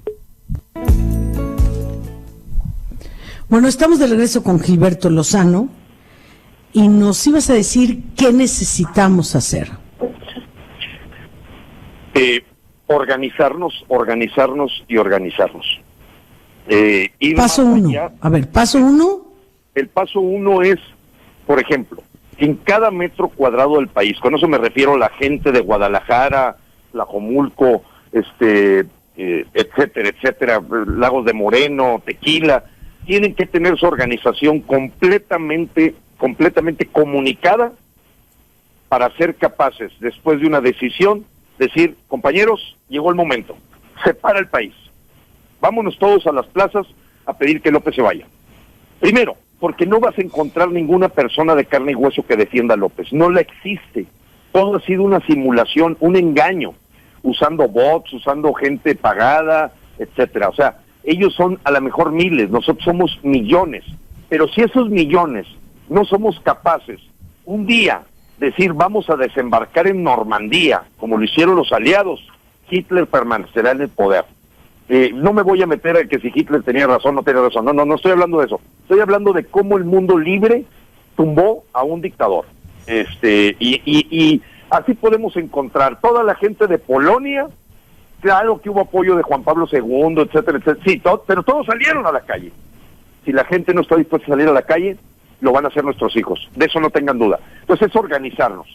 Bueno, estamos de regreso con Gilberto Lozano y nos ibas a decir qué necesitamos hacer. Organizarnos y organizarnos. Paso 1. A ver, paso 1. El paso 1 es, por ejemplo, en cada metro cuadrado del país, con eso me refiero a la gente de Guadalajara, Tlajomulco, etcétera, etcétera, Lagos de Moreno, Tequila, tienen que tener su organización completamente comunicada para ser capaces, después de una decisión, decir, compañeros, llegó el momento, se para el país, vámonos todos a las plazas a pedir que López se vaya. Primero, porque no vas a encontrar ninguna persona de carne y hueso que defienda a López, no la existe, todo ha sido una simulación, un engaño, usando bots, usando gente pagada, etcétera. O sea, ellos son a lo mejor miles, nosotros somos millones, pero si esos millones no somos capaces un día decir vamos a desembarcar en Normandía, como lo hicieron los aliados, Hitler permanecerá en el poder. No me voy a meter a que si Hitler tenía razón o no tenía razón, no estoy hablando de eso, estoy hablando de cómo el mundo libre tumbó a un dictador, y así podemos encontrar toda la gente de Polonia, claro que hubo apoyo de Juan Pablo II, etcétera, etcétera, sí, pero todos salieron a la calle. Si la gente no está dispuesta a salir a la calle, lo van a hacer nuestros hijos, de eso no tengan duda. Entonces es organizarnos,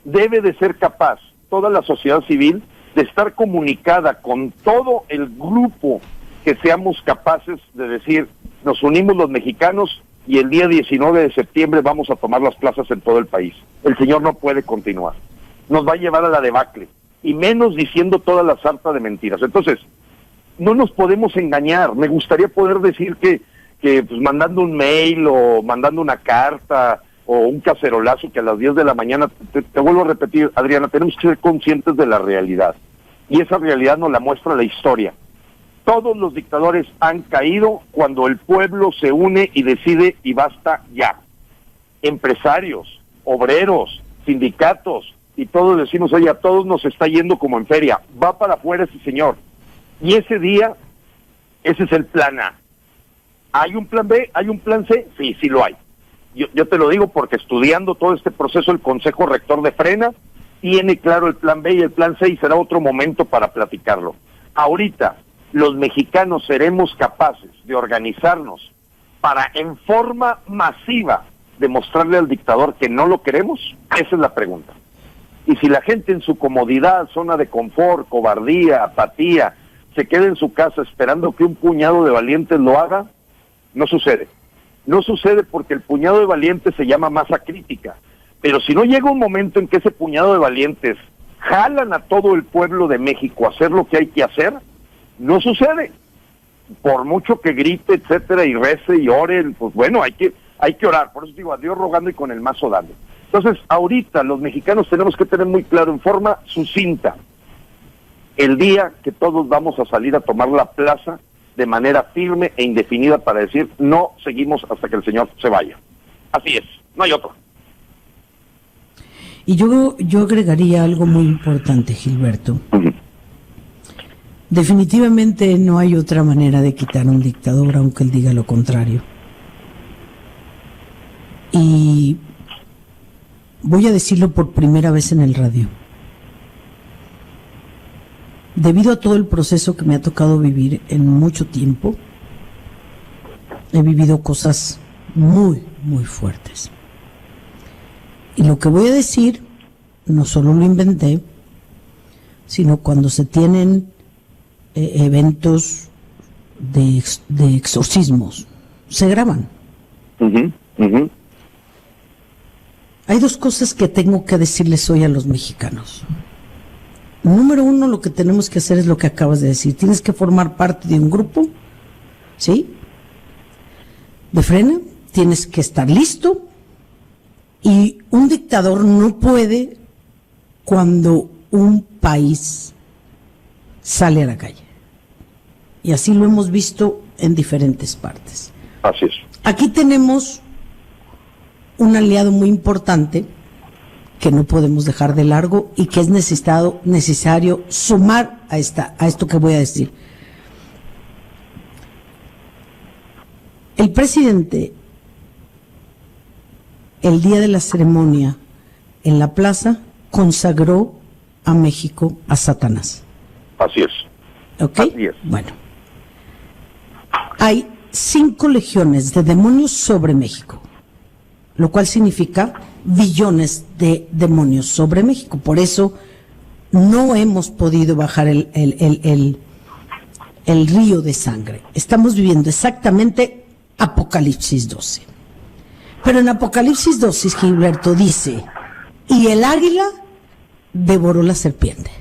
debe de ser capaz toda la sociedad civil de estar comunicada con todo el grupo, que seamos capaces de decir, nos unimos los mexicanos y el día 19 de septiembre vamos a tomar las plazas en todo el país. El señor no puede continuar, nos va a llevar a la debacle, y menos diciendo toda la sarta de mentiras. Entonces, no nos podemos engañar. Me gustaría poder decir que pues, mandando un mail o mandando una carta o un cacerolazo que a las 10 de la mañana, te vuelvo a repetir, Adriana, tenemos que ser conscientes de la realidad, y esa realidad nos la muestra la historia. Todos los dictadores han caído cuando el pueblo se une y decide y basta ya. Empresarios, obreros, sindicatos, y todos decimos, oye, a todos nos está yendo como en feria, va para afuera ese señor. Y ese día, ese es el plan A. ¿Hay un plan B? ¿Hay un plan C? Sí, sí lo hay. Yo te lo digo porque estudiando todo este proceso, el Consejo Rector de Frena tiene claro el plan B y el plan C, y será otro momento para platicarlo. Ahorita, los mexicanos seremos capaces de organizarnos para en forma masiva demostrarle al dictador que no lo queremos. Esa es la pregunta. Y si la gente en su comodidad, zona de confort, cobardía, apatía, se queda en su casa esperando que un puñado de valientes lo haga, no sucede. No sucede porque el puñado de valientes se llama masa crítica. Pero si no llega un momento en que ese puñado de valientes jalan a todo el pueblo de México a hacer lo que hay que hacer, no sucede. Por mucho que grite, etcétera, y rece y ore, pues bueno, hay que orar. Por eso digo, a Dios rogando y con el mazo dando. Entonces, ahorita los mexicanos tenemos que tener muy claro, en forma sucinta, el día que todos vamos a salir a tomar la plaza de manera firme e indefinida para decir, no seguimos hasta que el señor se vaya. Así es, no hay otro. Y yo agregaría algo muy importante, Gilberto. Definitivamente no hay otra manera de quitar a un dictador, aunque él diga lo contrario. Y voy a decirlo por primera vez en el radio. Debido a todo el proceso que me ha tocado vivir en mucho tiempo, he vivido cosas muy, muy fuertes. Y lo que voy a decir, no solo lo inventé, sino cuando se tienen eventos de exorcismos, se graban. Hay dos cosas que tengo que decirles hoy a los mexicanos. Número uno, lo que tenemos que hacer es lo que acabas de decir. Tienes que formar parte de un grupo, ¿sí?, de Frena. Tienes que estar listo. Y un dictador no puede cuando un país sale a la calle. Y así lo hemos visto en diferentes partes. Así es. Aquí tenemos un aliado muy importante que no podemos dejar de largo y que es necesario sumar a esto que voy a decir. El presidente, el día de la ceremonia en la plaza, consagró a México a Satanás. Así es. ¿Ok? Así es. Bueno, hay 5 legiones de demonios sobre México, lo cual significa billones de demonios sobre México. Por eso no hemos podido bajar el río de sangre. Estamos viviendo exactamente Apocalipsis 12. Pero en Apocalipsis 12, Gilberto dice, y el águila devoró la serpiente.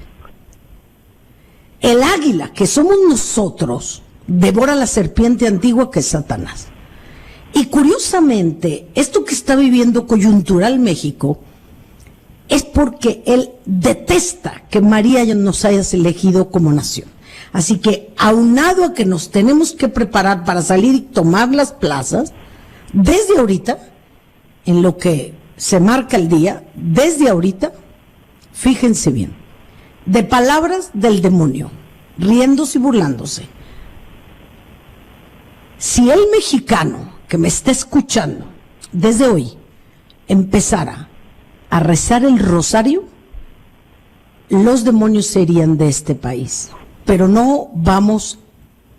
El águila, que somos nosotros, devora la serpiente antigua que es Satanás. Y curiosamente, esto que está viviendo coyuntural México es porque él detesta que María nos hayas elegido como nación. Así que, aunado a que nos tenemos que preparar para salir y tomar las plazas, desde ahorita, en lo que se marca el día, desde ahorita, fíjense bien, de palabras del demonio, riéndose y burlándose, Si el mexicano que me está escuchando desde hoy empezara a rezar el rosario, los demonios se irían de este país. Pero no vamos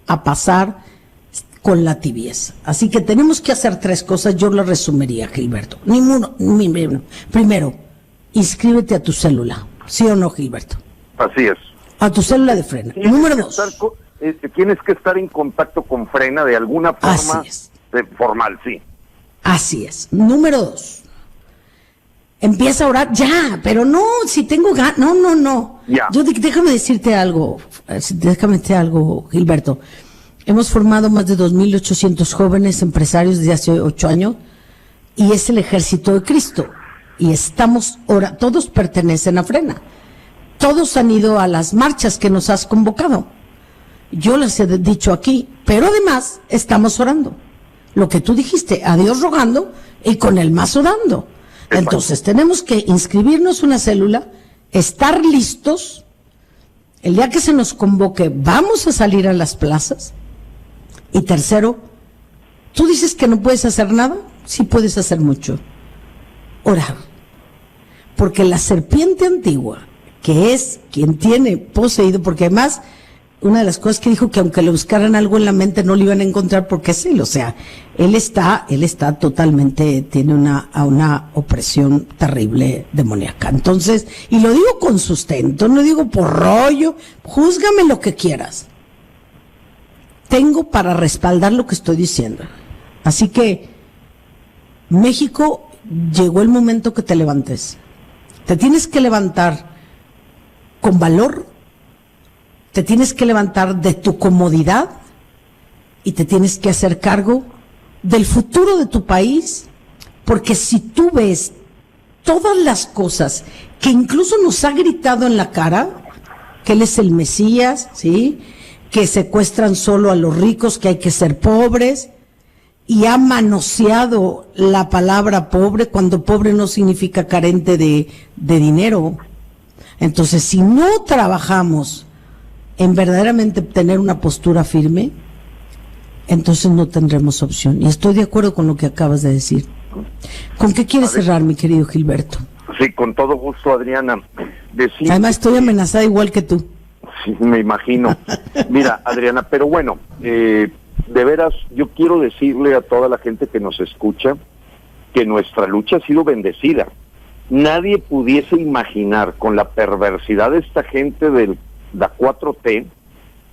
a pasar con la tibieza. Así que tenemos que hacer 3 cosas, yo lo resumiría, Gilberto. Primero, inscríbete a tu célula, ¿sí o no, Gilberto? Así es. A tu célula de Frena. Número 2. Tienes que estar en contacto con Frena de alguna forma formal, sí. Así es. Número 2. Empieza a orar, ya, pero no, si tengo ganas, no. Ya. Déjame decirte algo, Gilberto. Hemos formado más de 2.800 jóvenes empresarios desde hace 8 años y es el ejército de Cristo. Y estamos ahora, todos pertenecen a Frena. Todos han ido a las marchas que nos has convocado. Yo les he dicho aquí, pero además estamos orando. Lo que tú dijiste, a Dios rogando y con el mazo dando. Entonces tenemos que inscribirnos una célula, estar listos. El día que se nos convoque, vamos a salir a las plazas. Y tercero, ¿tú dices que no puedes hacer nada? Sí puedes hacer mucho. Orar. Porque la serpiente antigua, que es quien tiene poseído, porque además, una de las cosas que dijo que aunque le buscaran algo en la mente no lo iban a encontrar porque es él, o sea, él está totalmente, tiene una opresión terrible demoníaca. Entonces, y lo digo con sustento, no digo por rollo, júzgame lo que quieras. Tengo para respaldar lo que estoy diciendo. Así que, México, llegó el momento que te levantes. Te tienes que levantar con valor, te tienes que levantar de tu comodidad y te tienes que hacer cargo del futuro de tu país, porque si tú ves todas las cosas que incluso nos ha gritado en la cara, que él es el Mesías, ¿sí?, que secuestran solo a los ricos, que hay que ser pobres, y ha manoseado la palabra pobre, cuando pobre no significa carente de dinero. Entonces, si no trabajamos en verdaderamente tener una postura firme, entonces no tendremos opción. Y estoy de acuerdo con lo que acabas de decir. ¿Con qué quieres cerrar, mi querido Gilberto? Sí, con todo gusto, Adriana. Además, estoy amenazada igual que tú. Sí, me imagino. Mira, Adriana, pero bueno, de veras, yo quiero decirle a toda la gente que nos escucha que nuestra lucha ha sido bendecida. Nadie pudiese imaginar, con la perversidad de esta gente de la 4T,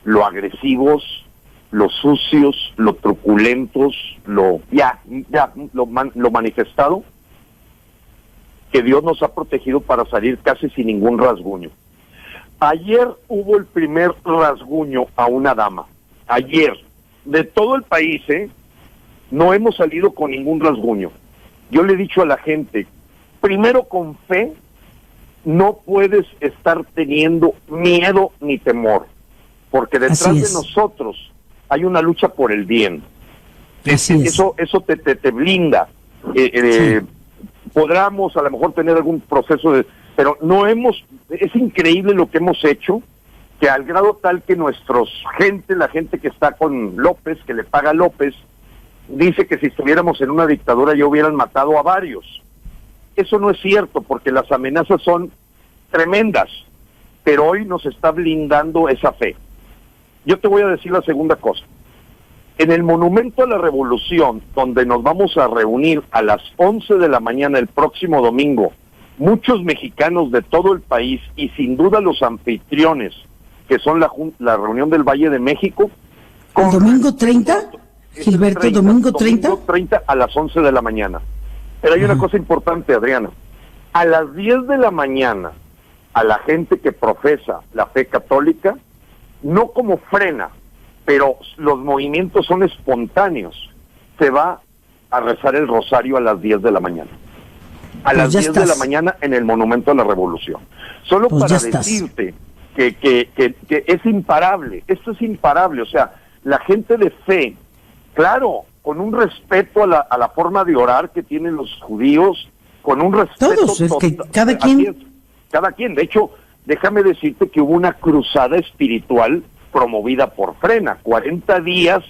lo agresivos, lo sucios, lo truculentos, lo manifestado, que Dios nos ha protegido para salir casi sin ningún rasguño. Ayer hubo el primer rasguño a una dama. Ayer, de todo el país, no hemos salido con ningún rasguño. Yo le he dicho a la gente, primero con fe, no puedes estar teniendo miedo ni temor, porque detrás de nosotros hay una lucha por el bien. Eso te blinda. Podríamos a lo mejor tener algún proceso pero es increíble lo que hemos hecho, que al grado tal que la gente que está con López, que le paga a López, dice que si estuviéramos en una dictadura ya hubieran matado a varios. Eso no es cierto, porque las amenazas son tremendas, pero hoy nos está blindando esa fe. Yo te voy a decir la segunda cosa. En el Monumento a la Revolución, donde nos vamos a reunir a las 11 de la mañana el próximo domingo, muchos mexicanos de todo el país y sin duda los anfitriones, que son la reunión del Valle de México. ¿El domingo 30? Gilberto, ¿domingo 30? Domingo 30 a las 11 de la mañana. Pero hay una cosa importante, Adriana. A las 10 de la mañana, a la gente que profesa la fe católica, no como Frena, pero los movimientos son espontáneos, se va a rezar el rosario a las 10 de la mañana. A las 10 de la mañana en el Monumento a la Revolución. Solo para decirte que es imparable, esto es imparable, o sea, la gente de fe, claro, con un respeto a la forma de orar que tienen los judíos, con un respeto... Todos, es que cada quien... De hecho, déjame decirte que hubo una cruzada espiritual promovida por Frena, 40 días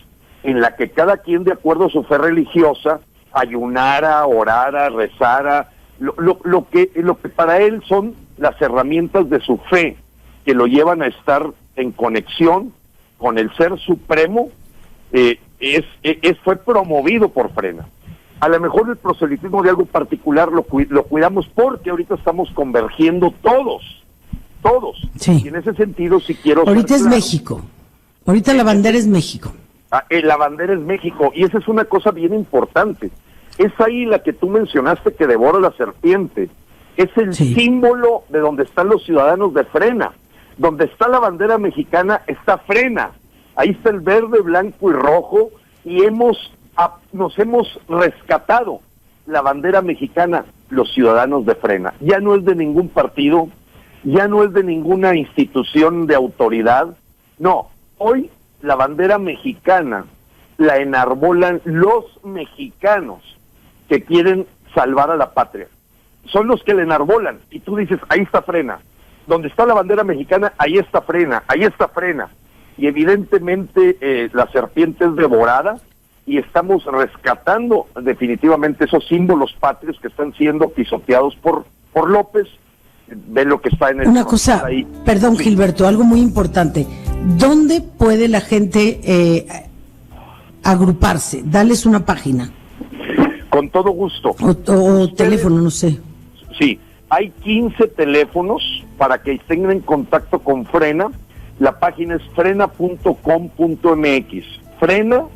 en la que cada quien, de acuerdo a su fe religiosa, ayunara, orara, rezara, lo que para él son las herramientas de su fe, que lo llevan a estar en conexión con el Ser Supremo. Fue promovido por Frena. A lo mejor el proselitismo de algo particular lo cuidamos porque ahorita estamos convergiendo todos. Sí. Y en ese sentido, si quiero... Ahorita es claro, México. Ahorita la bandera es México. La bandera es México, y esa es una cosa bien importante. Esa águila que tú mencionaste que devora la serpiente, es el símbolo de donde están los ciudadanos de Frena. Donde está la bandera mexicana está Frena. Ahí está el verde, blanco y rojo, y nos hemos rescatado la bandera mexicana, los ciudadanos de Frena. Ya no es de ningún partido, ya no es de ninguna institución de autoridad. No, hoy la bandera mexicana la enarbolan los mexicanos que quieren salvar a la patria. Son los que la enarbolan, y tú dices, ahí está Frena. Donde está la bandera mexicana, ahí está Frena, ahí está Frena. Y evidentemente la serpiente es devorada, y estamos rescatando definitivamente esos símbolos patrios que están siendo pisoteados por López. Ve lo que está en el... Una cosa, ahí. Perdón, sí. Gilberto, algo muy importante. ¿Dónde puede la gente agruparse? Dales una página. Con todo gusto. O teléfono, no sé. Sí, hay 15 teléfonos para que estén en contacto con Frena. La página es frena.com.mx, frena.com.mx,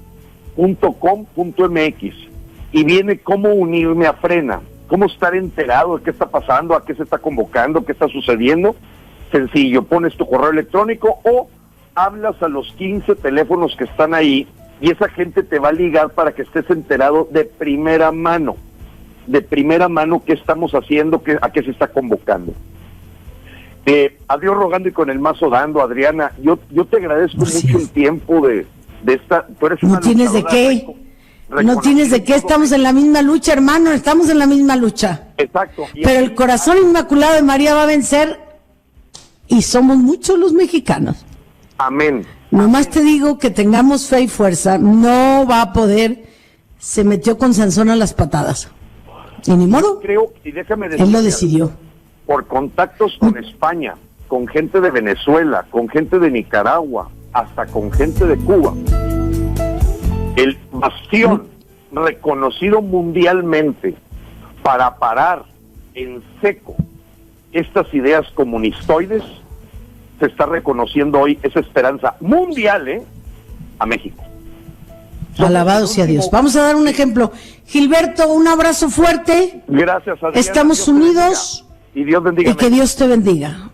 y viene cómo unirme a Frena, cómo estar enterado de qué está pasando, a qué se está convocando, qué está sucediendo. Sencillo, pones tu correo electrónico o hablas a los 15 teléfonos que están ahí, y esa gente te va a ligar para que estés enterado de primera mano qué estamos haciendo, a qué se está convocando. A Dios rogando y con el mazo dando, Adriana, yo te agradezco mucho el tiempo de esta... Tú eres no tienes de qué, no tienes de qué, estamos en la misma lucha, hermano, estamos en la misma lucha. Exacto. Pero el corazón inmaculado de María va a vencer, y somos muchos los mexicanos. Amén. Nomás te digo que tengamos fe y fuerza, no va a poder, se metió con Sansón a las patadas. Y ni modo, creo, y déjame decir, él lo decidió. Por contactos con España, con gente de Venezuela, con gente de Nicaragua, hasta con gente de Cuba, el bastión reconocido mundialmente para parar en seco estas ideas comunistoides, se está reconociendo hoy esa esperanza mundial, a México. Alabado sea Dios. Vamos a dar un ejemplo. Gilberto, un abrazo fuerte. Gracias, Adriana. Estamos unidos. Y Dios bendiga. Y que Dios te bendiga.